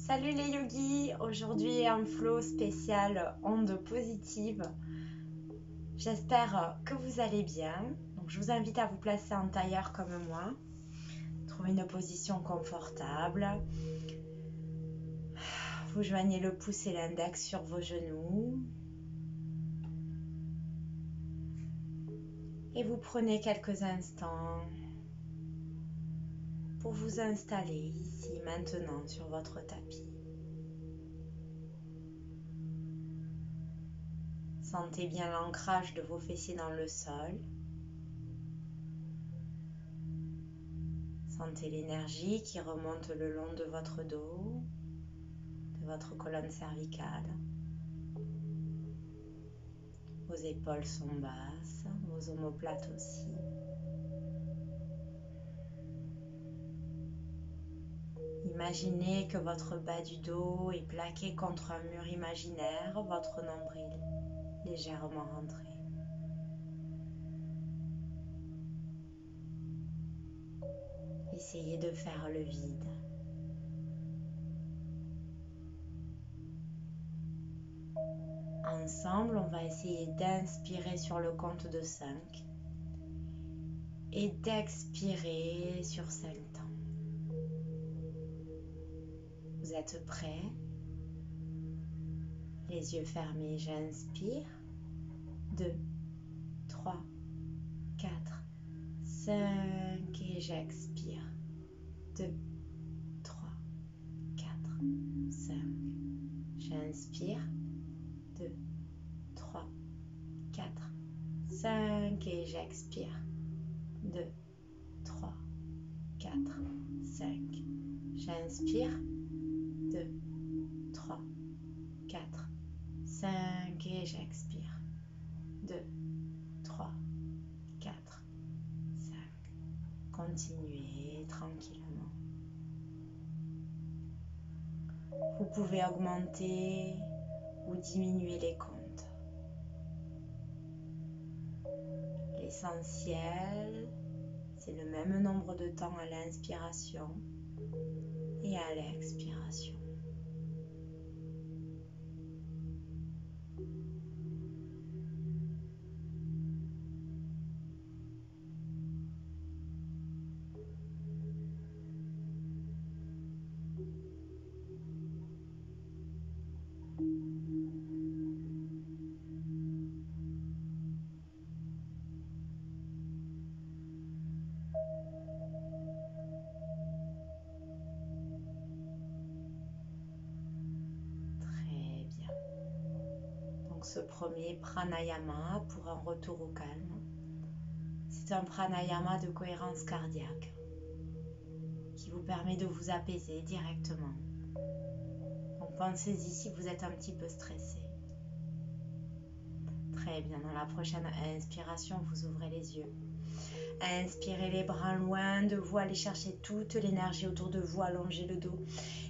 Salut les yogis, aujourd'hui un flow spécial onde positive. J'espère que vous allez bien. Donc, je vous invite à vous placer en tailleur comme moi. Trouvez une position confortable. Vous joignez le pouce et l'index sur vos genoux. Et vous prenez quelques instants pour vous installer ici maintenant sur votre tapis. Sentez bien l'ancrage de vos fessiers dans le sol. Sentez l'énergie qui remonte le long de votre dos, de votre colonne cervicale. Vos épaules sont basses, vos omoplates aussi. Imaginez que votre bas du dos est plaqué contre un mur imaginaire, votre nombril légèrement rentré. Essayez de faire le vide. Ensemble, on va essayer d'inspirer sur le compte de 5 et d'expirer sur 5 temps. Vous êtes prêts? Les yeux fermés, j'inspire. 2, 3, 4, 5 et j'expire. 2, 3, 4, 5. J'inspire. 2, 3, 4, 5 et j'expire. 2, 3, 4, 5. J'inspire. 2, 3, 4, 5 et j'expire. 2, 3, 4, 5. Continuez tranquillement. Vous pouvez augmenter ou diminuer les comptes. L'essentiel, c'est le même nombre de temps à l'inspiration et à l'expiration. Ce premier pranayama pour un retour au calme. C'est un pranayama de cohérence cardiaque qui vous permet de vous apaiser directement. Donc pensez-y si vous êtes un petit peu stressé. Très bien, dans la prochaine inspiration, vous ouvrez les yeux. Inspirez les bras loin de vous, allez chercher toute l'énergie autour de vous, allongez le dos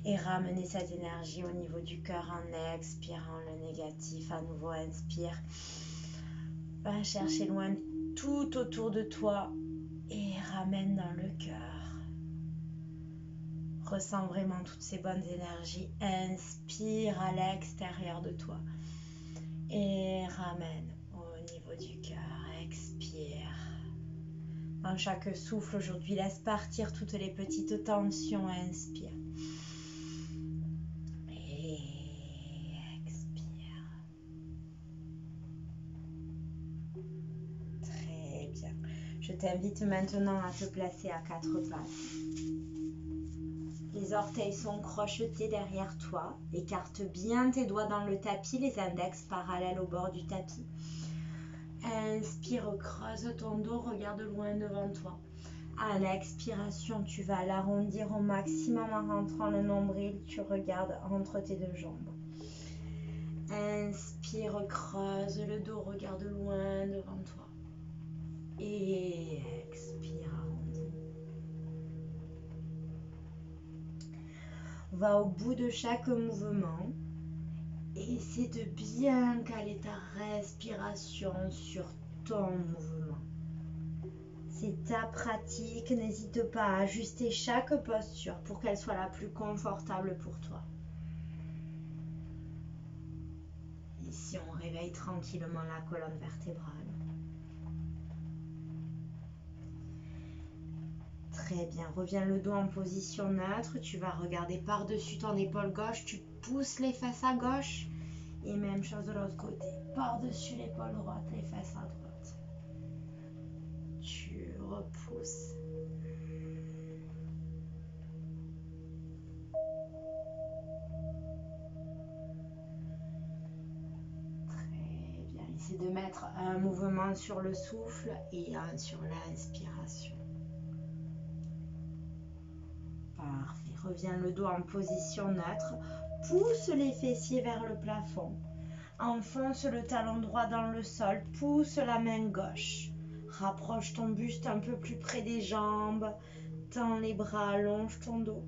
et ramenez cette énergie au niveau du cœur en expirant le négatif. À nouveau, inspire. Va chercher loin tout autour de toi et ramène dans le cœur. Ressens vraiment toutes ces bonnes énergies. Inspire à l'extérieur de toi et ramène au niveau du cœur. Expire. Dans chaque souffle aujourd'hui, laisse partir toutes les petites tensions. Inspire. Et expire. Très bien. Je t'invite maintenant à te placer à 4 pattes. Les orteils sont crochetés derrière toi. Écarte bien tes doigts dans le tapis, les index parallèles au bord du tapis. Inspire, creuse ton dos, regarde loin devant toi. À l'expiration, tu vas l'arrondir au maximum en rentrant le nombril. Tu regardes entre tes deux jambes. Inspire, creuse le dos, regarde loin devant toi. Et expire, arrondis. Va au bout de chaque mouvement. Et essaie de bien caler ta respiration sur ton mouvement. C'est ta pratique, n'hésite pas à ajuster chaque posture pour qu'elle soit la plus confortable pour toi. ici, on réveille tranquillement la colonne vertébrale. Très bien, reviens le dos en position neutre, tu vas regarder par-dessus ton épaule gauche, tu pousses les fesses à gauche et même chose de l'autre côté, par-dessus l'épaule droite, les fesses à droite. Tu repousses. Très bien, essaie de mettre un mouvement sur le souffle et un sur l'inspiration. Parfait. Reviens le dos en position neutre. Pousse les fessiers vers le plafond. Enfonce le talon droit dans le sol. Pousse la main gauche. Rapproche ton buste un peu plus près des jambes. Tends les bras, allonge ton dos.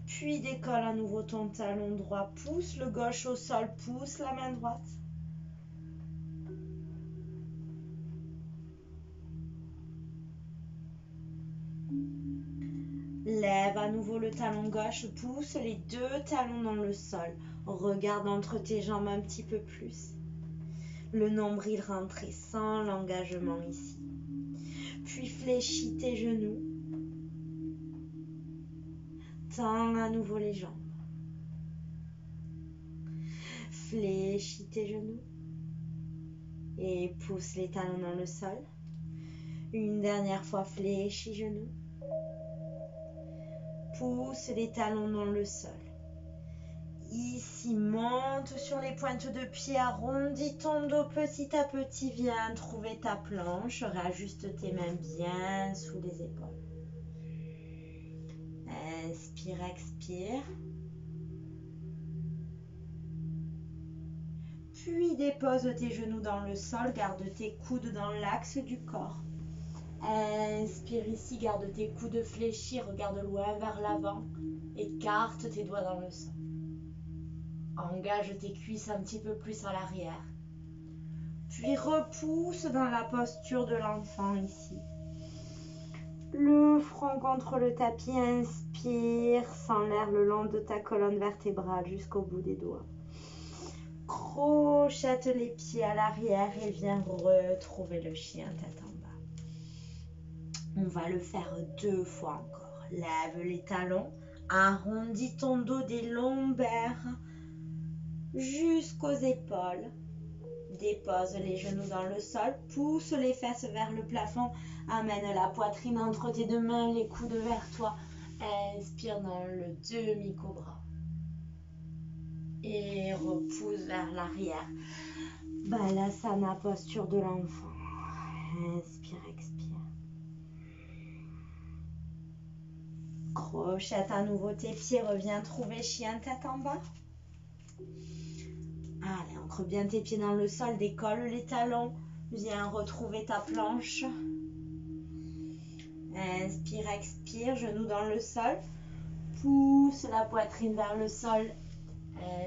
Puis décolle à nouveau ton talon droit. Pousse le gauche au sol. Pousse la main droite. Lève à nouveau le talon gauche, pousse les deux talons dans le sol. Regarde entre tes jambes un petit peu plus. Le nombril rentré sans l'engagement ici. Puis fléchis tes genoux. Tends à nouveau les jambes. Fléchis tes genoux. Et pousse les talons dans le sol. Une dernière fois, fléchis genoux. Pousse les talons dans le sol. Ici, monte sur les pointes de pied, arrondis ton dos petit à petit, viens trouver ta planche, réajuste tes mains bien sous les épaules. Inspire, expire. Puis dépose tes genoux dans le sol, garde tes coudes dans l'axe du corps. Inspire ici, garde tes coudes fléchis, regarde loin vers l'avant, écarte tes doigts dans le sol. Engage tes cuisses un petit peu plus à l'arrière. Puis repousse dans la posture de l'enfant ici. Le front contre le tapis, inspire, sens l'air le long de ta colonne vertébrale jusqu'au bout des doigts. Crochette les pieds à l'arrière et viens retrouver le chien tête en bas. On va le faire 2 fois encore. Lève les talons, arrondis ton dos des lombaires jusqu'aux épaules. Dépose les genoux dans le sol, pousse les fesses vers le plafond, amène la poitrine entre tes deux mains, les coudes vers toi. Inspire dans le demi-cobra. Et repousse vers l'arrière. Balasana, posture de l'enfant. Inspire, expire. Crochette à nouveau tes pieds, reviens trouver chien tête en bas. Allez, ancre bien tes pieds dans le sol, décolle les talons, viens retrouver ta planche. Inspire, expire, genoux dans le sol, pousse la poitrine vers le sol,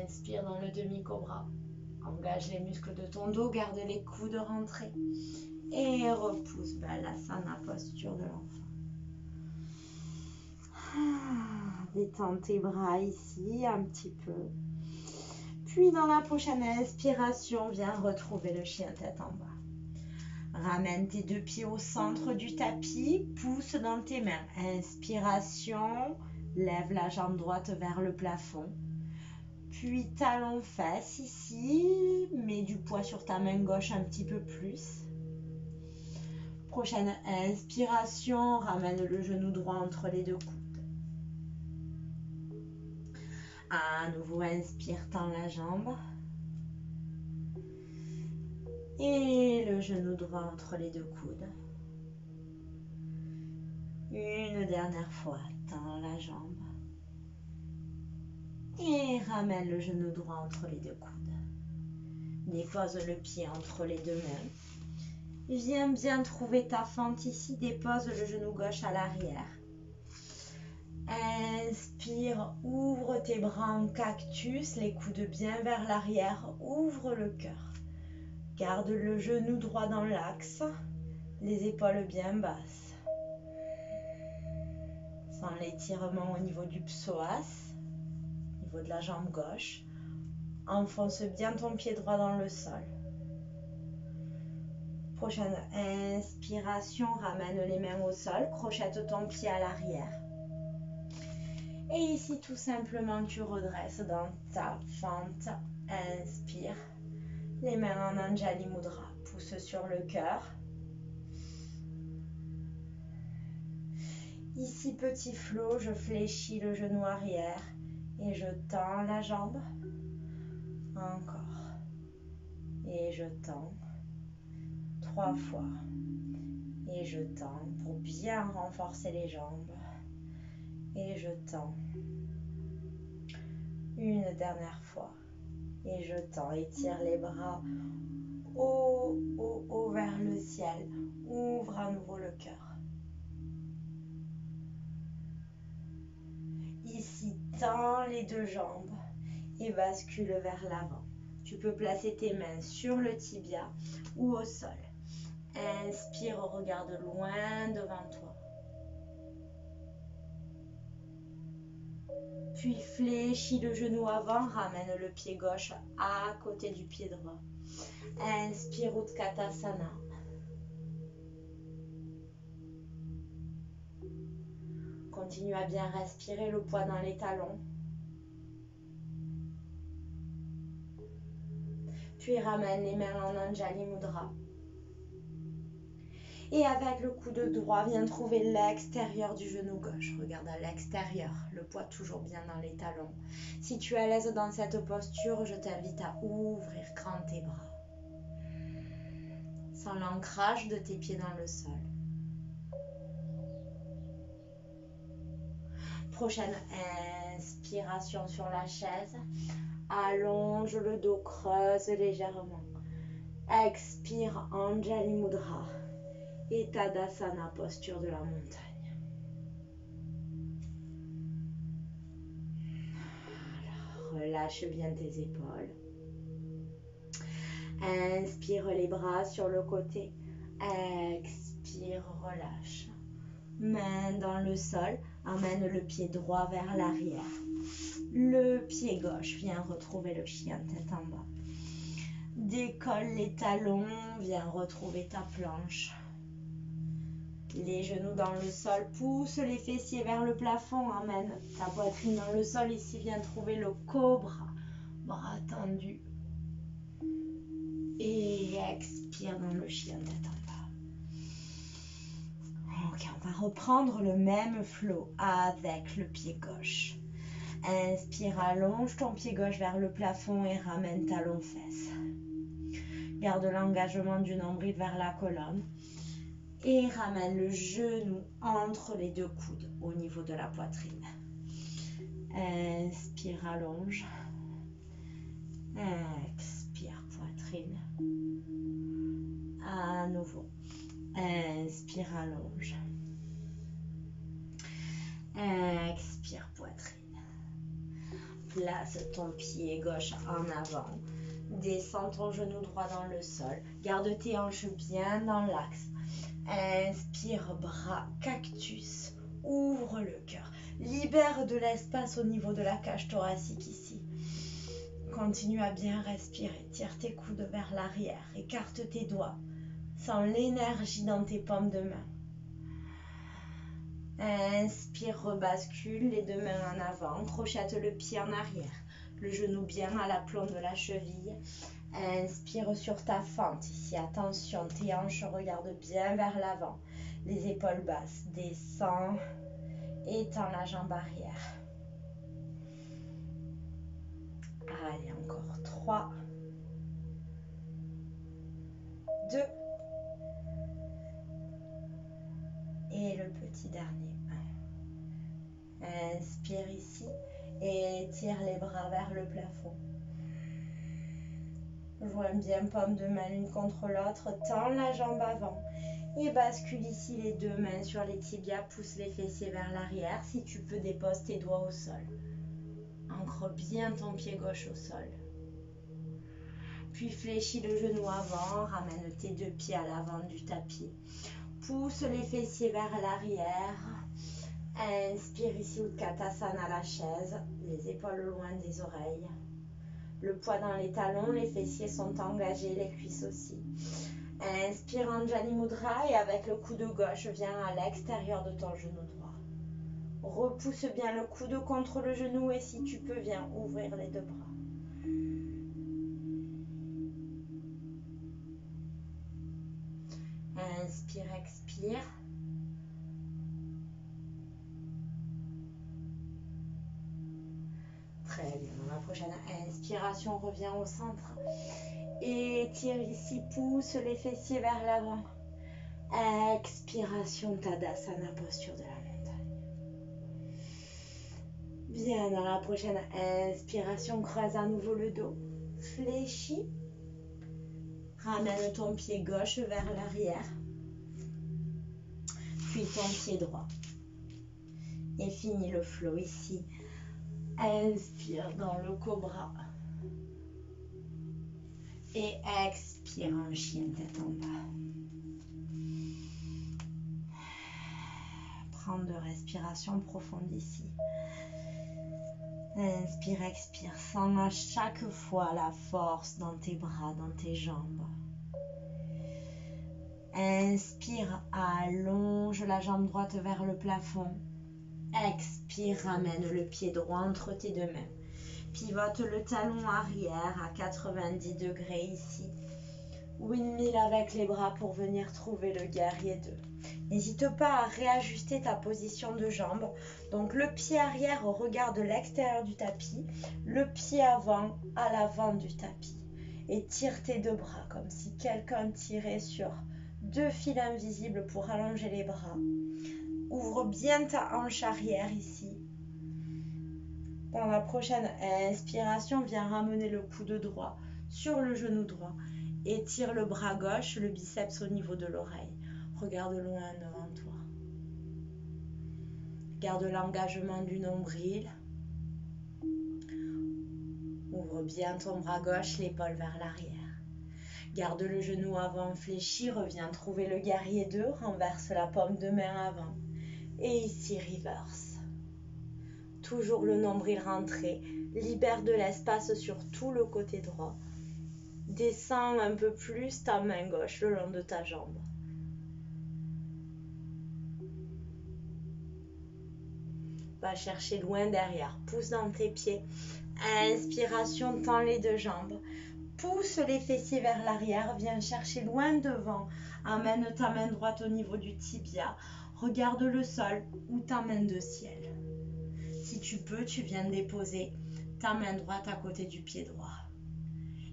inspire dans le demi-cobra. Engage les muscles de ton dos, garde les coudes rentrés et repousse Balasana, posture de l'enfant. Détends tes bras ici un petit peu. Puis dans la prochaine inspiration, viens retrouver le chien tête en bas. Ramène tes 2 pieds au centre du tapis, pousse dans tes mains. Inspiration, lève la jambe droite vers le plafond. Puis talon fesses ici, mets du poids sur ta main gauche un petit peu plus. Prochaine inspiration, ramène le genou droit entre les 2 coudes. À nouveau, inspire, tends la jambe. Et le genou droit entre les 2 coudes. Une dernière fois, tends la jambe. Et ramène le genou droit entre les 2 coudes. Dépose le pied entre les 2 mains. Viens bien trouver ta fente ici. Dépose le genou gauche à l'arrière. Inspire, ouvre tes bras en cactus, les coudes bien vers l'arrière, ouvre le cœur. Garde le genou droit dans l'axe, les épaules bien basses. Sens l'étirement au niveau du psoas, au niveau de la jambe gauche. Enfonce bien ton pied droit dans le sol. Prochaine inspiration, ramène les mains au sol, crochette ton pied à l'arrière. Et ici, tout simplement, tu redresses dans ta fente. Inspire. Les mains en Anjali Mudra. Pousse sur le cœur. Ici, petit flot, je fléchis le genou arrière et je tends la jambe. Encore. Et je tends. 3 fois. Et je tends pour bien renforcer les jambes. Et je tends. Une dernière fois. Et je tends. Étire les bras haut, haut, haut vers le ciel. Ouvre à nouveau le cœur. Ici, tends les 2 jambes et bascule vers l'avant. Tu peux placer tes mains sur le tibia ou au sol. Inspire, regarde loin devant toi. Puis fléchis le genou avant, ramène le pied gauche à côté du pied droit. Inspire, Utkatasana. Continue à bien respirer, le poids dans les talons. Puis ramène les mains en Anjali Mudra. Et avec le coude droit, viens trouver l'extérieur du genou gauche. Regarde à l'extérieur, le poids toujours bien dans les talons. Si tu es à l'aise dans cette posture, je t'invite à ouvrir grand tes bras. Sans l'ancrage de tes pieds dans le sol. Prochaine inspiration sur la chaise. Allonge le dos, creuse légèrement. Expire, Anjali Mudra. Et Tadasana, posture de la montagne. Alors, relâche bien tes épaules. Inspire les bras sur le côté. Expire, relâche. Main dans le sol. Amène le pied droit vers l'arrière. Le pied gauche vient retrouver le chien tête en bas. Décolle les talons, viens retrouver ta planche. Les genoux dans le sol, pousse les fessiers vers le plafond, emmène ta poitrine dans le sol. Ici, viens trouver le cobra, bras tendus. Et expire dans le chien tête en bas. Ok, on va reprendre le même flow avec le pied gauche. Inspire, allonge ton pied gauche vers le plafond et ramène talon-fesse. Garde l'engagement du nombril vers la colonne. Et ramène le genou entre les 2 coudes au niveau de la poitrine. Inspire, allonge. Expire, poitrine. À nouveau. Inspire, allonge. Expire, poitrine. Place ton pied gauche en avant. Descends ton genou droit dans le sol. Garde tes hanches bien dans l'axe. Inspire, bras, cactus. Ouvre le cœur. Libère de l'espace au niveau de la cage thoracique ici. Continue à bien respirer. Tire tes coudes vers l'arrière. Écarte tes doigts. Sens l'énergie dans tes paumes de main. Inspire, rebascule, les 2 mains en avant. Crochette le pied en arrière. Le genou bien à l'aplomb de la cheville. Inspire sur ta fente. Ici, attention, tes hanches regardent bien vers l'avant. Les épaules basses. Descends. Étends la jambe arrière. Allez, encore 3. 2. Et le petit dernier. Inspire ici et tire les bras vers le plafond. Joins bien paume de main l'une contre l'autre, tends la jambe avant et bascule ici les 2 mains sur les tibias, pousse les fessiers vers l'arrière. Si tu peux, dépose tes doigts au sol. Ancre bien ton pied gauche au sol. Puis fléchis le genou avant, ramène tes 2 pieds à l'avant du tapis. Pousse les fessiers vers l'arrière. Inspire ici Utkatasana, la chaise, les épaules loin des oreilles. Le poids dans les talons, les fessiers sont engagés, les cuisses aussi. Inspire Anjali Mudra et avec le coude gauche, viens à l'extérieur de ton genou droit. Repousse bien le coude contre le genou et si tu peux, viens ouvrir les deux bras. Inspire, expire. Très bien. Dans la prochaine inspiration, reviens au centre. Étire ici, pousse les fessiers vers l'avant. Expiration, Tadasana, posture de la montagne. Bien, dans la prochaine inspiration, creuse à nouveau le dos. Fléchis. Ramène ton pied gauche vers l'arrière. Puis ton pied droit. Et finis le flow ici. Inspire dans le cobra. Et expire en chien tête en bas. Prends deux respirations profondes ici. Inspire, expire. Sens à chaque fois la force dans tes bras, dans tes jambes. Inspire, allonge la jambe droite vers le plafond. Expire, ramène le pied droit entre tes deux mains. Pivote le talon arrière à 90 degrés ici. Windmill avec les bras pour venir trouver le guerrier 2. N'hésite pas à réajuster ta position de jambe. Donc le pied arrière regarde l'extérieur du tapis, le pied avant à l'avant du tapis. Et tire tes deux bras comme si quelqu'un tirait sur deux fils invisibles pour allonger les bras. Ouvre bien ta hanche arrière ici. Dans la prochaine inspiration, viens ramener le coude droit sur le genou droit. Étire le bras gauche, le biceps au niveau de l'oreille. Regarde loin devant toi. Garde l'engagement du nombril. Ouvre bien ton bras gauche, l'épaule vers l'arrière. Garde le genou avant fléchi, reviens trouver le guerrier 2, renverse la paume de main avant. Et ici, reverse. Toujours le nombril rentré, libère de l'espace sur tout le côté droit. Descends un peu plus ta main gauche le long de ta jambe. Va chercher loin derrière, pousse dans tes pieds. Inspiration, tends les deux jambes. Pousse les fessiers vers l'arrière, viens chercher loin devant. Amène ta main droite au niveau du tibia. Regarde le sol ou ta main de ciel. Si tu peux, tu viens déposer ta main droite à côté du pied droit.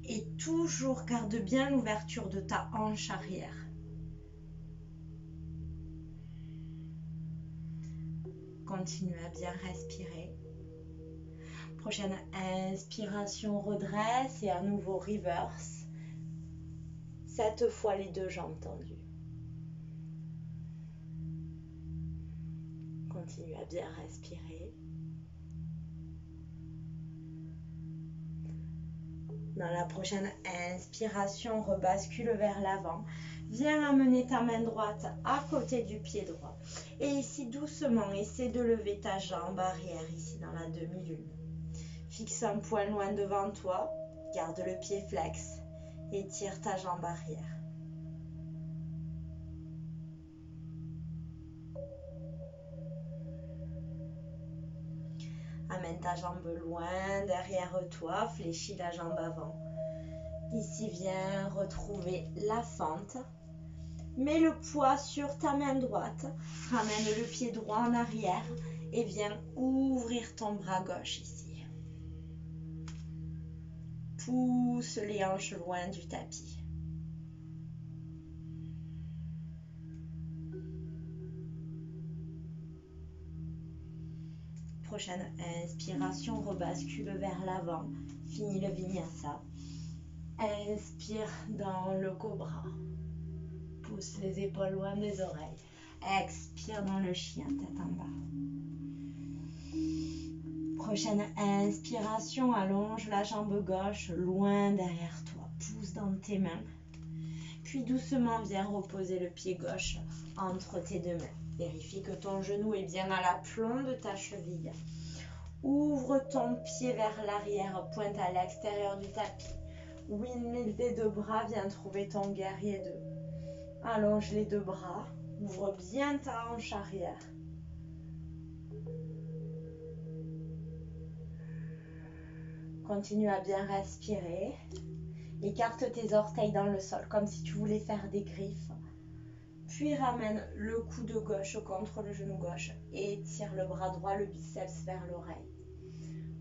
Et toujours garde bien l'ouverture de ta hanche arrière. Continue à bien respirer. Prochaine inspiration, redresse et à nouveau reverse. Cette fois les deux jambes tendues. Continue à bien respirer. Dans la prochaine inspiration, rebascule vers l'avant. Viens amener ta main droite à côté du pied droit. Et ici, doucement, essaie de lever ta jambe arrière ici dans la demi-lune. Fixe un point loin devant toi. Garde le pied flex. Et tire ta jambe arrière. Amène ta jambe loin derrière toi, fléchis la jambe avant. Ici, viens retrouver la fente. Mets le poids sur ta main droite. Ramène le pied droit en arrière et viens ouvrir ton bras gauche ici. Pousse les hanches loin du tapis. Prochaine inspiration, rebascule vers l'avant. Finis le vinyasa. Inspire dans le cobra. Pousse les épaules loin des oreilles. Expire dans le chien, tête en bas. Prochaine inspiration, allonge la jambe gauche loin derrière toi. Pousse dans tes mains. Puis doucement, viens reposer le pied gauche entre tes deux mains. Vérifie que ton genou est bien à l'aplomb de ta cheville. Ouvre ton pied vers l'arrière, pointe à l'extérieur du tapis. Windmill des deux bras, viens trouver ton guerrier 2. Allonge les deux bras, ouvre bien ta hanche arrière. Continue à bien respirer. Écarte tes orteils dans le sol comme si tu voulais faire des griffes. Puis ramène le coude gauche contre le genou gauche et tire le bras droit, le biceps vers l'oreille.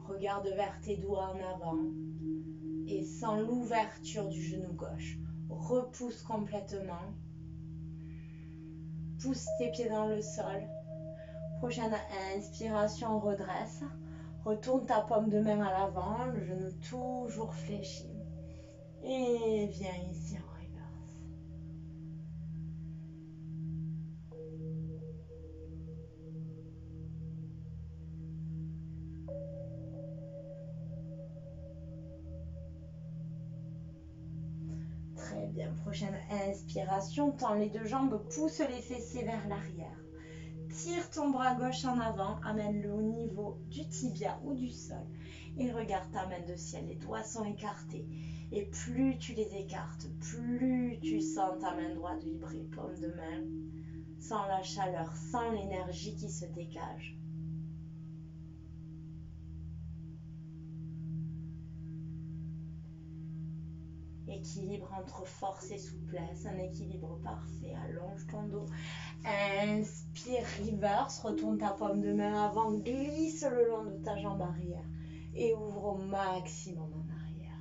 Regarde vers tes doigts en avant et sens l'ouverture du genou gauche. Repousse complètement. Pousse tes pieds dans le sol. Prochaine inspiration, redresse. Retourne ta paume de main à l'avant, le genou toujours fléchi. Et viens ici en reverse. Très bien. Prochaine inspiration, tends les deux jambes, pousse les fessiers vers l'arrière. Tire ton bras gauche en avant, amène-le au niveau du tibia ou du sol. Et regarde ta main de ciel, les doigts sont écartés. Et plus tu les écartes, plus tu sens ta main droite vibrer, paume de main. Sens la chaleur, sens l'énergie qui se dégage. Équilibre entre force et souplesse, un équilibre parfait. Allonge ton dos. Inspire, reverse, retourne ta paume de main avant, glisse le long de ta jambe arrière et ouvre au maximum en arrière.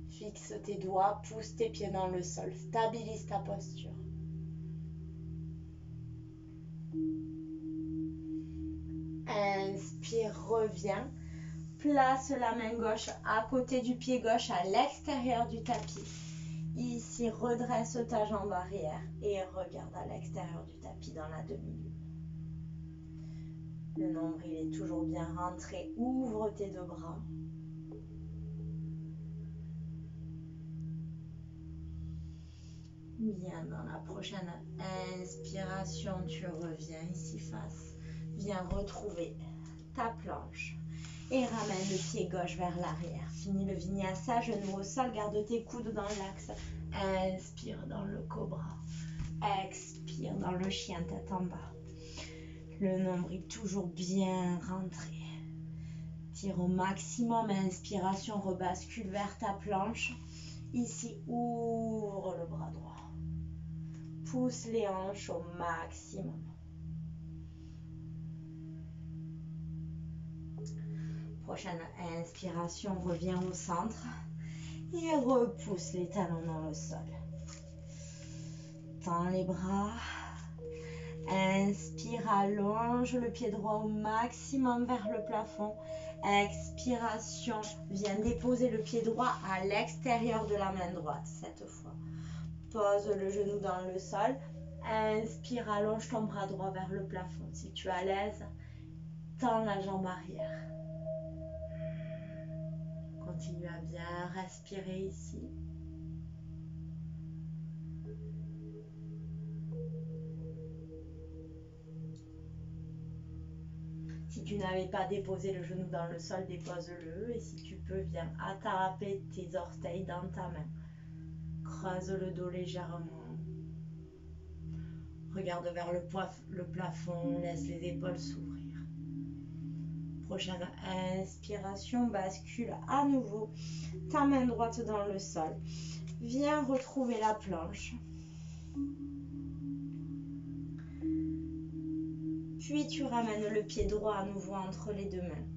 Fixe tes doigts, pousse tes pieds dans le sol, stabilise ta posture. Inspire, reviens. Place la main gauche à côté du pied gauche à l'extérieur du tapis. Ici, redresse ta jambe arrière et regarde à l'extérieur du tapis dans la demi-lune. Le nombril est toujours bien rentré. Ouvre tes deux bras. Bien, dans la prochaine inspiration, tu reviens ici face. Viens retrouver ta planche. Et ramène le pied gauche vers l'arrière. Finis le vinyasa, genou au sol, garde tes coudes dans l'axe. Inspire dans le cobra. Expire dans le chien, tête en bas. Le nombril toujours bien rentré. Tire au maximum, inspiration, rebascule vers ta planche. Ici, ouvre le bras droit. Pousse les hanches au maximum. Prochaine inspiration, reviens au centre et repousse les talons dans le sol. Tends les bras. Inspire, allonge le pied droit au maximum vers le plafond. Expiration, viens déposer le pied droit à l'extérieur de la main droite cette fois. Pose le genou dans le sol. Inspire, allonge ton bras droit vers le plafond. Si tu es à l'aise, tends la jambe arrière. Continue à bien respirer ici. Si tu n'avais pas déposé le genou dans le sol, dépose-le. Et si tu peux, viens attraper tes orteils dans ta main. Creuse le dos légèrement. Regarde vers le plafond. Laisse les épaules s'ouvrir. Prochaine inspiration, bascule à nouveau ta main droite dans le sol. Viens retrouver la planche. Puis tu ramènes le pied droit à nouveau entre les deux mains.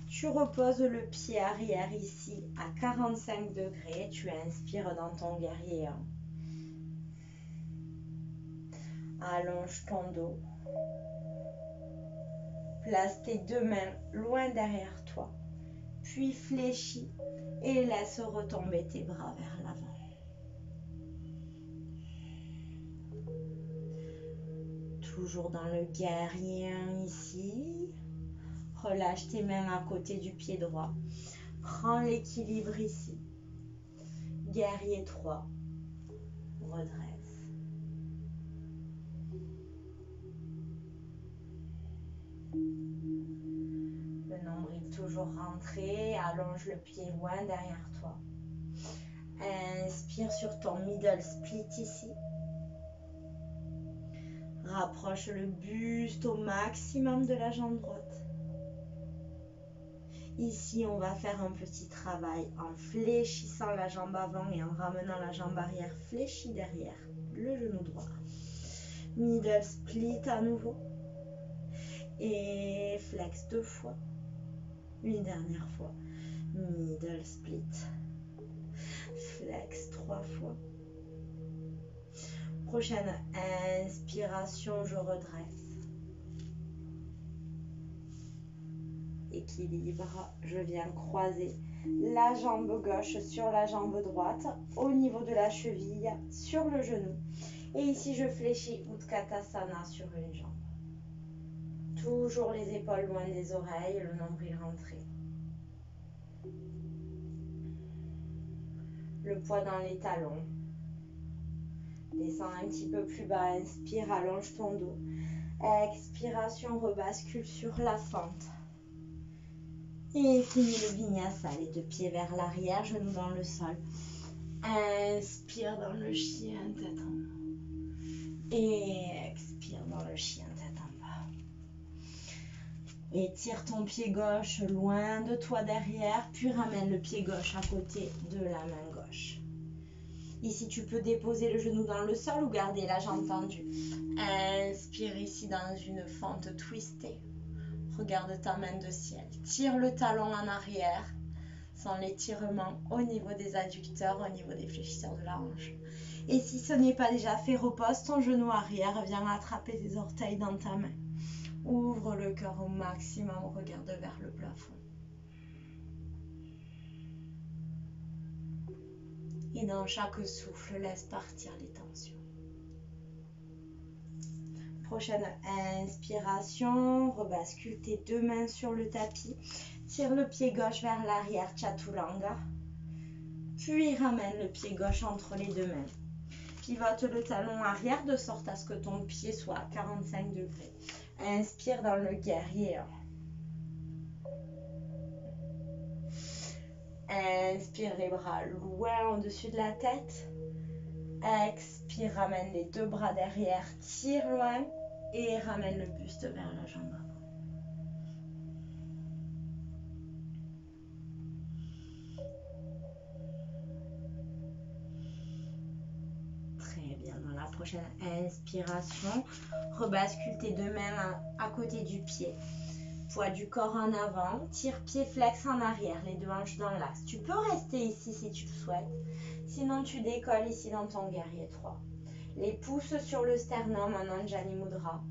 Tu reposes le pied arrière ici à 45 degrés. Tu inspires dans ton guerrier 1. Allonge ton dos. Place tes deux mains loin derrière toi. Puis fléchis et laisse retomber tes bras vers l'avant. Toujours dans le guerrier 1 ici. Relâche tes mains à côté du pied droit. Prends l'équilibre ici. Guerrier 3. Redresse. toujours rentrer. Allonge le pied loin derrière toi. Inspire sur ton middle split ici. Rapproche le buste au maximum de la jambe droite. Ici, on va faire un petit travail en fléchissant la jambe avant et en ramenant la jambe arrière fléchie derrière le genou droit. Middle split à nouveau. Et flex 2 fois. Une dernière fois. Middle split. Flex 3 fois. Prochaine inspiration, je redresse. Équilibre, je viens croiser la jambe gauche sur la jambe droite au niveau de la cheville, sur le genou. Et ici, je fléchis Utkatasana sur une jambe. Toujours les épaules loin des oreilles, le nombril rentré. Le poids dans les talons. Descends un petit peu plus bas, inspire, allonge ton dos. Expiration, rebascule sur la fente. Et finis le vinyasa, les deux pieds vers l'arrière, genoux dans le sol. Inspire dans le chien, tête en haut. Et expire dans le chien, tête en bas. Étire ton pied gauche loin de toi derrière, puis ramène le pied gauche à côté de la main gauche. Ici, tu peux déposer le genou dans le sol ou garder la jambe tendue. Inspire ici dans une fente twistée. Regarde ta main de ciel. Tire le talon en arrière, sans l'étirement au niveau des adducteurs, au niveau des fléchisseurs de la hanche. Et si ce n'est pas déjà fait, repose ton genou arrière, viens attraper tes orteils dans ta main. Ouvre le cœur au maximum, regarde vers le plafond. Et dans chaque souffle, laisse partir les tensions. Prochaine inspiration, rebascule tes deux mains sur le tapis. Tire le pied gauche vers l'arrière, Chaturanga. Puis ramène le pied gauche entre les deux mains. Pivote le talon arrière de sorte à ce que ton pied soit à 45 degrés. Inspire dans le guerrier. Inspire les bras loin au-dessus de la tête. Expire, ramène les deux bras derrière, tire loin et ramène le buste vers la jambe avant. Très bien, dans la prochaine inspiration, rebascule tes deux mains à côté du pied. Poids du corps en avant, tire pied flex en arrière, les deux hanches dans l'axe. Tu peux rester ici si tu le souhaites, sinon tu décolles ici dans ton guerrier 3. Les pouces sur le sternum en Anjali Mudra.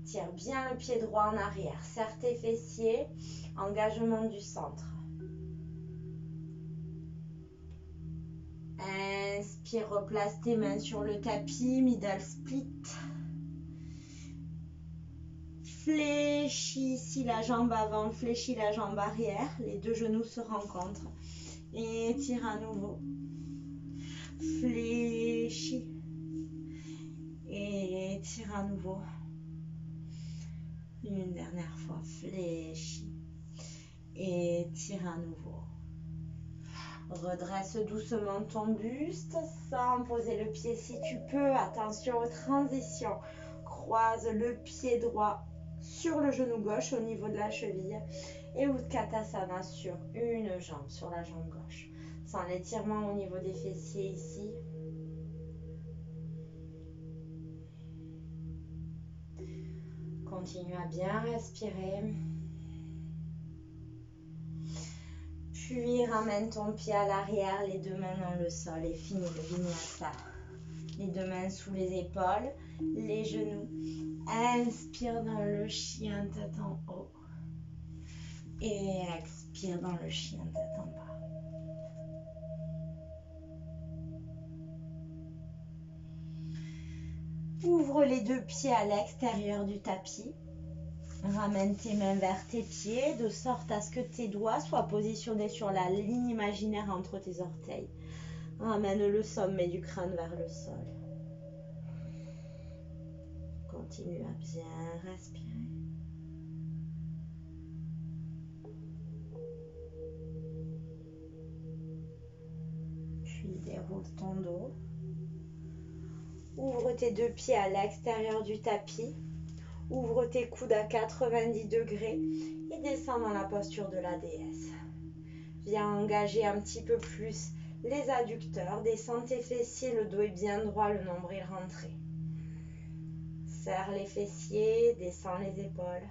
Tire bien le pied droit en arrière, serre tes fessiers, engagement du centre. Inspire, replace tes mains sur le tapis, middle split. Fléchis ici la jambe avant, fléchis la jambe arrière, les deux genoux se rencontrent. Et tire à nouveau. Fléchis. Et tire à nouveau. Une dernière fois, fléchis. Et tire à nouveau. Redresse doucement ton buste sans poser le pied si tu peux. Attention aux transitions. Croise le pied droit sur le genou gauche au niveau de la cheville et Utkatasana sur une jambe, sur la jambe gauche. Sans l'étirement au niveau des fessiers ici. Continue à bien respirer. Puis ramène ton pied à l'arrière, les deux mains dans le sol et finis le vinyasa. Les deux mains sous les épaules, les genoux. Inspire dans le chien tête en haut. Et expire dans le chien tête en bas. Ouvre les deux pieds à l'extérieur du tapis. Ramène tes mains vers tes pieds de sorte à ce que tes doigts soient positionnés sur la ligne imaginaire entre tes orteils. Ramène le sommet du crâne vers le sol. Continue à bien respirer. deux pieds à l'extérieur du tapis. Ouvre tes coudes à 90 degrés et descends dans la posture de la déesse. Viens engager un petit peu plus les adducteurs. Descends tes fessiers, le dos est bien droit, le nombril rentré. Serre les fessiers, descends les épaules.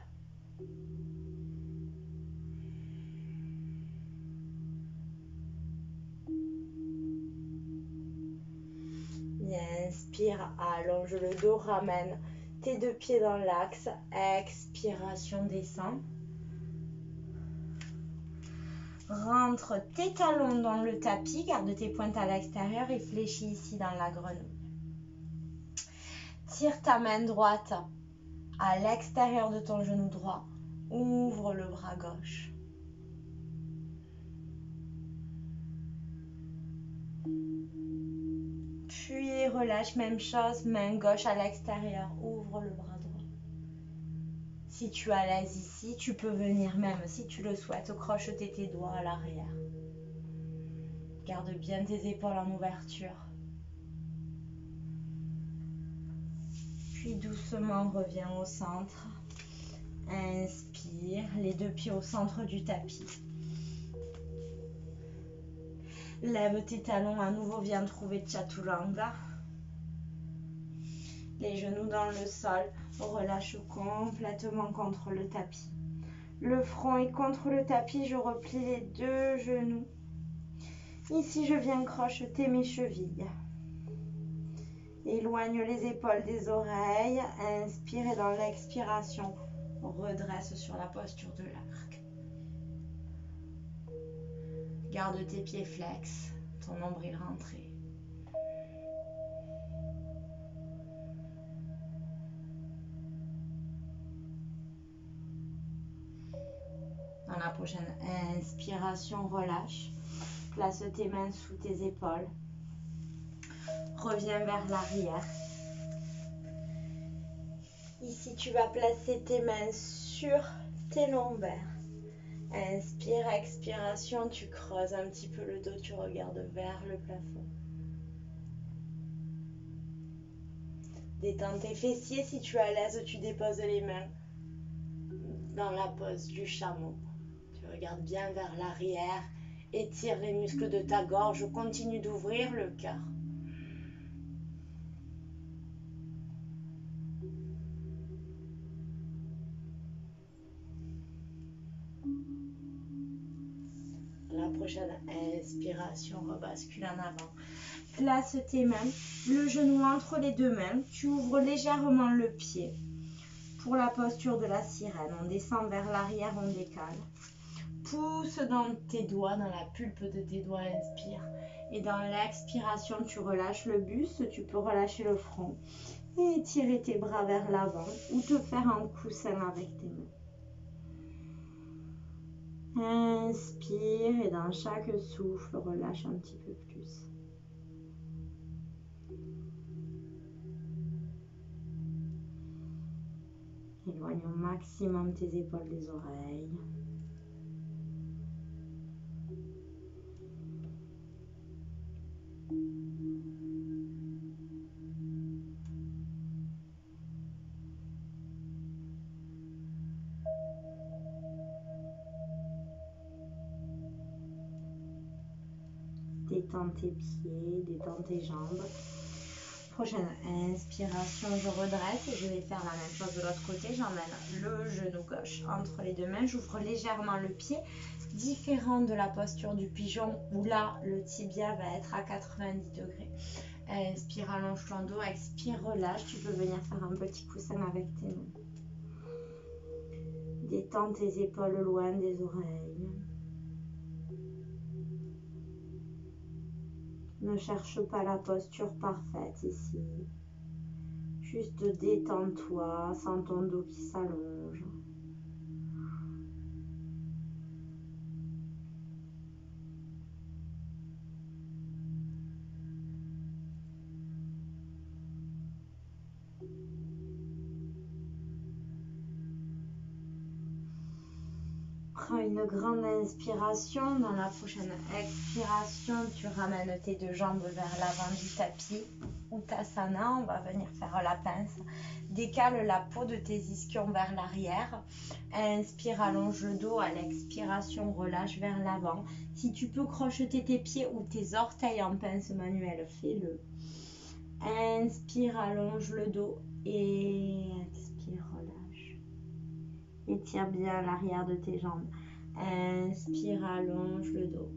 Inspire, allonge le dos, ramène tes deux pieds dans l'axe. Expiration, descend. Rentre tes talons dans le tapis, garde tes pointes à l'extérieur et fléchis ici dans la grenouille. Tire ta main droite à l'extérieur de ton genou droit. Ouvre le bras gauche. Puis relâche, même chose, main gauche à l'extérieur. Ouvre le bras droit. Si tu es à l'aise ici, tu peux venir même, si tu le souhaites, crocheter tes doigts à l'arrière. Garde bien tes épaules en ouverture. Puis doucement, reviens au centre. Inspire, les deux pieds au centre du tapis. Lève tes talons, à nouveau, viens trouver Chaturanga. Les genoux dans le sol, relâche complètement contre le tapis. Le front est contre le tapis, je replie les deux genoux. Ici, je viens crocheter mes chevilles. Éloigne les épaules des oreilles. Inspire et dans l'expiration, redresse sur la posture de l'arc. Garde tes pieds flex, ton nombril rentré. Dans la prochaine inspiration, relâche. Place tes mains sous tes épaules. Reviens vers l'arrière. Ici, tu vas placer tes mains sur tes lombaires. Inspire, expiration, tu creuses un petit peu le dos, tu regardes vers le plafond. Détends tes fessiers, si tu es à l'aise, tu déposes les mains dans la pose du chameau. Tu regardes bien vers l'arrière, étire les muscles de ta gorge, continue d'ouvrir le cœur. La prochaine inspiration, rebascule en avant. Place tes mains, le genou entre les deux mains. Tu ouvres légèrement le pied. Pour la posture de la sirène, on descend vers l'arrière, on décale. Pousse dans tes doigts, dans la pulpe de tes doigts, inspire. Et dans l'expiration, tu relâches le buste, tu peux relâcher le front. Et étirer tes bras vers l'avant ou te faire un coussin avec tes mains. Inspire et dans chaque souffle, relâche un petit peu plus. Éloigne au maximum tes épaules des oreilles. Détends tes pieds, détends tes jambes. Prochaine inspiration, je redresse et je vais faire la même chose de l'autre côté. J'emmène le genou gauche entre les deux mains. J'ouvre légèrement le pied, différent de la posture du pigeon où là, le tibia va être à 90 degrés. Inspire, allonge ton dos. Expire, relâche. Tu peux venir faire un petit coussin avec tes mains. Détends tes épaules loin des oreilles. Ne cherche pas la posture parfaite ici. Juste détends-toi, sens ton dos qui s'allonge. Prends une grande inspiration. Dans la prochaine expiration, tu ramènes tes deux jambes vers l'avant du tapis. Uttasana, on va venir faire la pince. Décale la peau de tes ischions vers l'arrière. Inspire, allonge le dos. À l'expiration, relâche vers l'avant. Si tu peux crocheter tes pieds ou tes orteils en pince manuelle, fais-le. Inspire, allonge le dos et expire, relâche. Étire bien l'arrière de tes jambes. Inspire, allonge le dos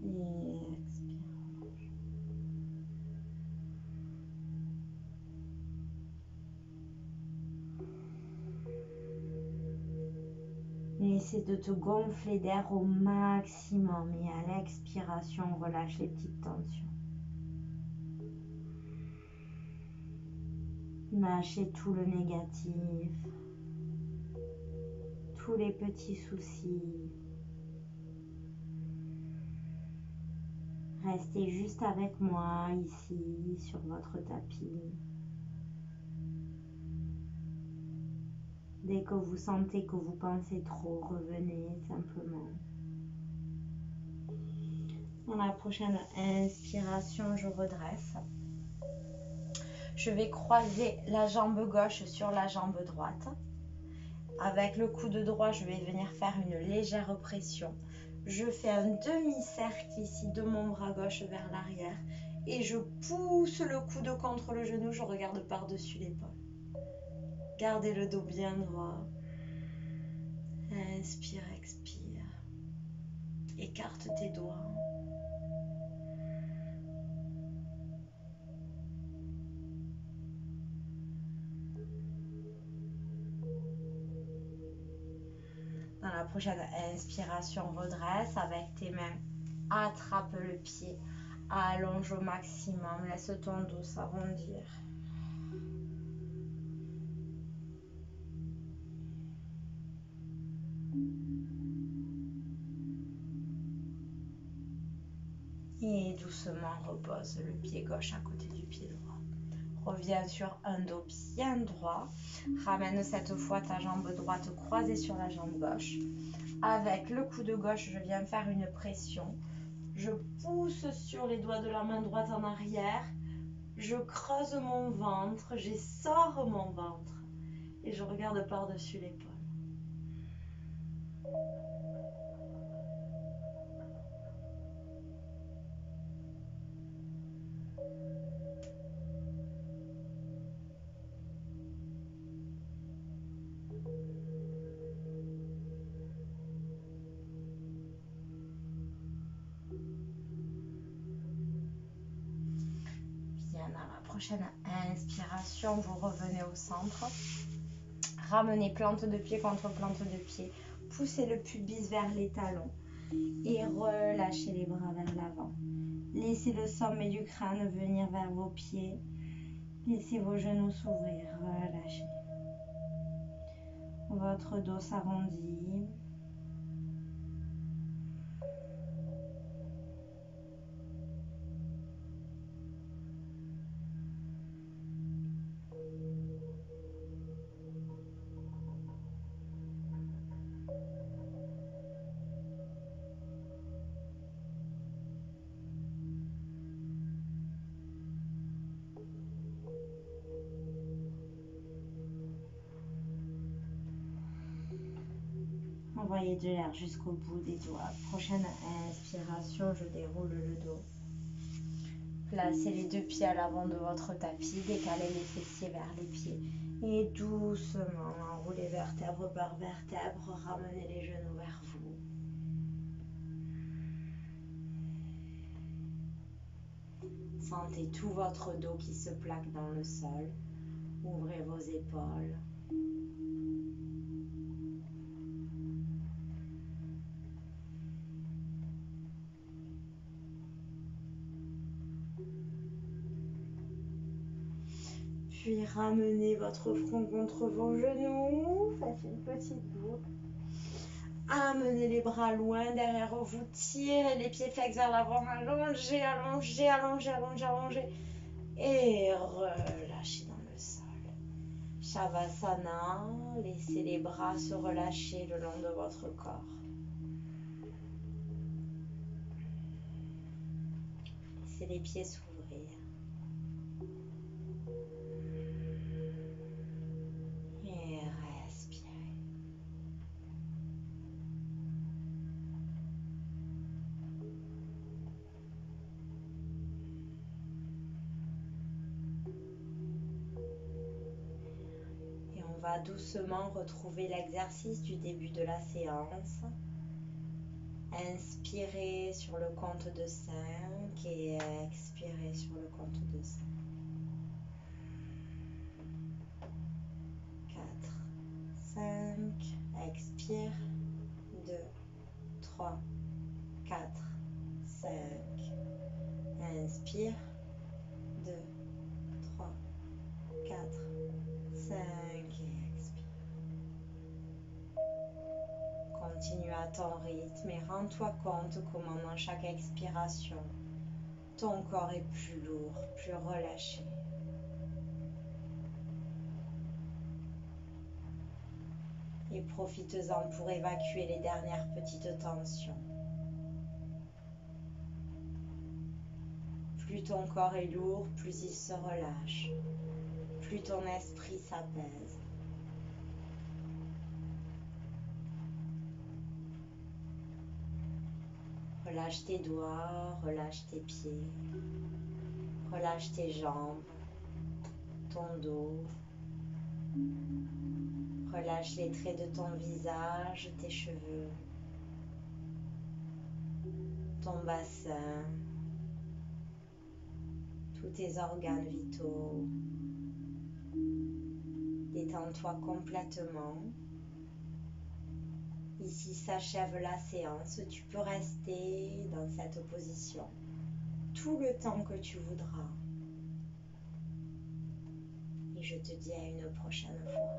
et expire, relâche. Essaie de te gonfler d'air au maximum et à l'expiration, relâche les petites tensions. Lâchez tout le négatif, tous les petits soucis. Restez juste avec moi ici sur votre tapis. Dès que vous sentez que vous pensez trop, revenez simplement. Dans la prochaine inspiration, je redresse. Je vais croiser la jambe gauche sur la jambe droite. Avec le coude droit, je vais venir faire une légère pression. Je fais un demi-cercle ici de mon bras gauche vers l'arrière et je pousse le coude contre le genou, je regarde par-dessus l'épaule. Gardez le dos bien droit. Inspire, expire. Écarte tes doigts. Dans la prochaine inspiration, redresse avec tes mains. Attrape le pied. Allonge au maximum. Laisse ton dos s'arrondir. Et doucement repose le pied gauche à côté du pied droit. Reviens sur un dos bien droit. Ramène cette fois ta jambe droite croisée sur la jambe gauche. Avec le coude gauche, je viens faire une pression. Je pousse sur les doigts de la main droite en arrière. Je creuse mon ventre, j'essore mon ventre. Et je regarde par-dessus l'épaule. Prochaine inspiration, vous revenez au centre. Ramenez plante de pied contre plante de pied. Poussez le pubis vers les talons et relâchez les bras vers l'avant. Laissez le sommet du crâne venir vers vos pieds. Laissez vos genoux s'ouvrir. Relâchez. Votre dos s'arrondit. Envoyez de l'air jusqu'au bout des doigts. Prochaine inspiration, je déroule le dos. Placez les deux pieds à l'avant de votre tapis. Décalez les fessiers vers les pieds. Et doucement, enroulez vertèbre par vertèbre. Ramenez les genoux vers vous. Sentez tout votre dos qui se plaque dans le sol. Ouvrez vos épaules. Puis ramenez votre front contre vos genoux. Faites une petite boucle. Amenez les bras loin derrière vous. Tirez les pieds flex vers l'avant. Allongez, allongez, allongez, allongez, allongez. Et relâchez dans le sol. Shavasana, laissez les bras se relâcher le long de votre corps. Laissez les pieds s'ouvrir. Et respirez. Et on va doucement retrouver l'exercice du début de la séance. Inspirez sur le compte de 5 et expirez sur le compte de 5. 4, 5, expire. 2, 3, 4, 5. Inspire. 2, 3, 4, 5 et expire. Continue à ton rythme et rends-toi compte comment dans chaque expiration, ton corps est plus lourd, plus relâché. Et profites-en pour évacuer les dernières petites tensions. Plus ton corps est lourd, plus il se relâche. Plus ton esprit s'apaise. Relâche tes doigts, relâche tes pieds, relâche tes jambes, ton dos. Relâche les traits de ton visage, tes cheveux, ton bassin, tous tes organes vitaux. Détends-toi complètement. Ici s'achève la séance. Tu peux rester dans cette position tout le temps que tu voudras. Et je te dis à une prochaine fois.